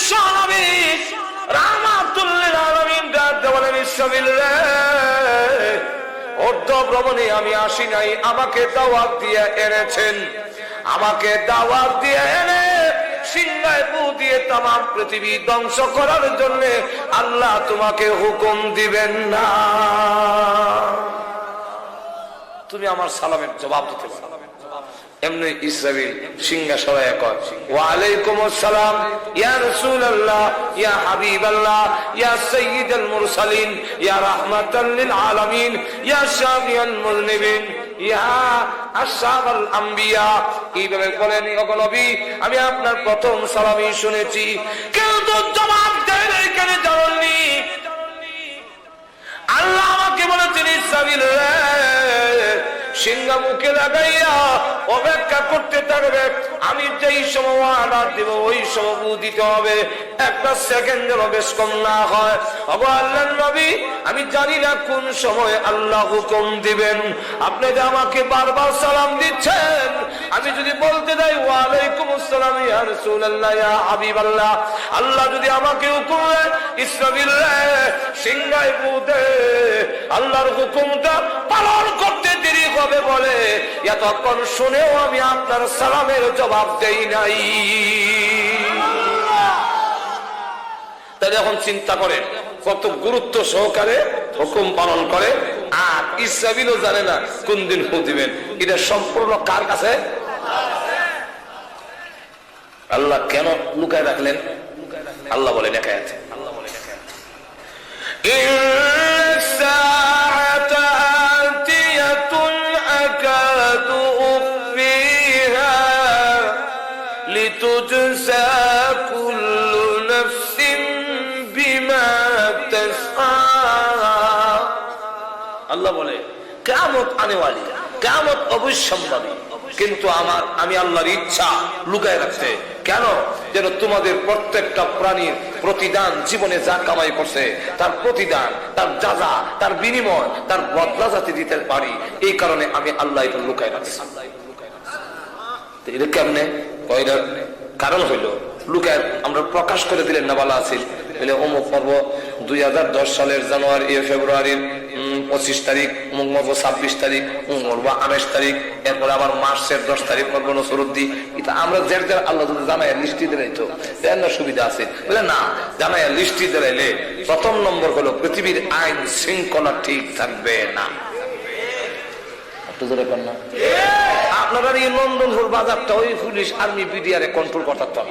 বিশ্বনবী রাহমাতুল লিল আলামিন দাঁড়াতে বলেন ইসরাফিল রে, অর্ধ ভ্রমণে আমি আসি নাই, আমাকে দাওয়াত দিয়ে এনেছেন। আমাকে দাওয়াত দিয়ে এনে সিংহায় ফু দিয়ে তামাম পৃথিবী ধ্বংস করার জন্য আল্লাহ তোমাকে হুকুম দিবেন না। তুমি আমার সালামের জবাব দিতে পারো। এমনি ইসরাফিল সিংহা সরাইয়া কয়, ওয়া আলাইকুমুস সালাম ইয়া রাসূলুল্লাহ ইয়া হাবিবাল্লাহ ইয়া সাইয়্যিদুল মুরসালিন ইয়া রাহমাতাল লিল আলামিন ইয়া শাফিউল মুযনিবিন ইয়া আশরাফুল আম্বিয়া। এইভাবে বলেন, ওগো নবী, আমি আপনার প্রথম সালামই শুনেছি, কেউ তো জবাব দেয় না, এখানে জাননি। আল্লাহ আমাকে বলেছেন ইসরাফিল রে, সিংহা মুখে লাগাইয়া অপেক্ষা করতে থাকবে, আমি যেই সময় অর্ডার দেব ওই সময় দিতে হবে, একটা সেকেন্ড যেন বেশ কম না হয়। ওগো আল্লাহর নবী, আমি জানি না কোন সময় আল্লাহ হুকুম দিবেন। আপনি যে আমাকে বারবার সালাম দিচ্ছেন, আমি যদি বলতে যাই ওয়া আলাইকুমুস সালাম ইয়া রাসূলুল্লাহ ইয়া হাবিবাল্লাহ, আল্লাহ যদি আমাকে হুকুম দেয় ইসরাফিল রে সিংহায় ফু দে, আল্লাহর হুকুমটা পালন করতে দেরি হবে বলে এতক্ষণ শুনেও আমি আপনার সালামের জবাব দেই নাই। তাহলে এখন চিন্তা করেন কত গুরুত্ব সহকারে হুকুম পালন করে, আর ইসরাফিলও জানে না কোন দিন ফু দিবেন। এটা সম্পূর্ণ কার কাছে? আল্লাহ কেন লুকায় রাখলেন? আল্লাহ বলেন একাই আছে, আল্লাহ বলে কিয়ামত আনেওয়ালি, কিয়ামত অবশ্যম্ভাবী, কিন্তু আমি আল্লাহর ইচ্ছা লুকায় রাখতে। কেন? যেন তোমাদের প্রত্যেকটা প্রাণীর প্রতিদান, জীবনে যা কামাই করছে তার প্রতিদান, তার যাজা, তার বিনিময়, তার বদলা যাতে দিতে পারি, এই কারণে আমি আল্লাহ এটা লুকায় রাখছি। এটা কেমনে? কারণ হইল লুকায় আমরা প্রকাশ করে দিলেন না ভালো আছিল। অমুক পর্ব 2010 সালের জানুয়ারি ফেব্রুয়ারির 25 তারিখ, অমুক মরবো 26 তারিখ, অমুক মরবো 28 তারিখ, এরপরে আবার মার্চের 10 তারিখ মরবো নসরুদ্দি। এটা আমরা যার আল্লাহ যদি জানাইয়া লিস্টি দিলাই তো সুবিধা আছে, বুঝলে না? জানাইয়া লিস্টি দিলাইলে প্রথম নম্বর হলো পৃথিবীর আইন শৃঙ্খলা ঠিক থাকবে না। আপনারা এই নন্দনপুর বাজারটা ওই পুলিশ আর্মি বিডিআর কন্ট্রোল করতে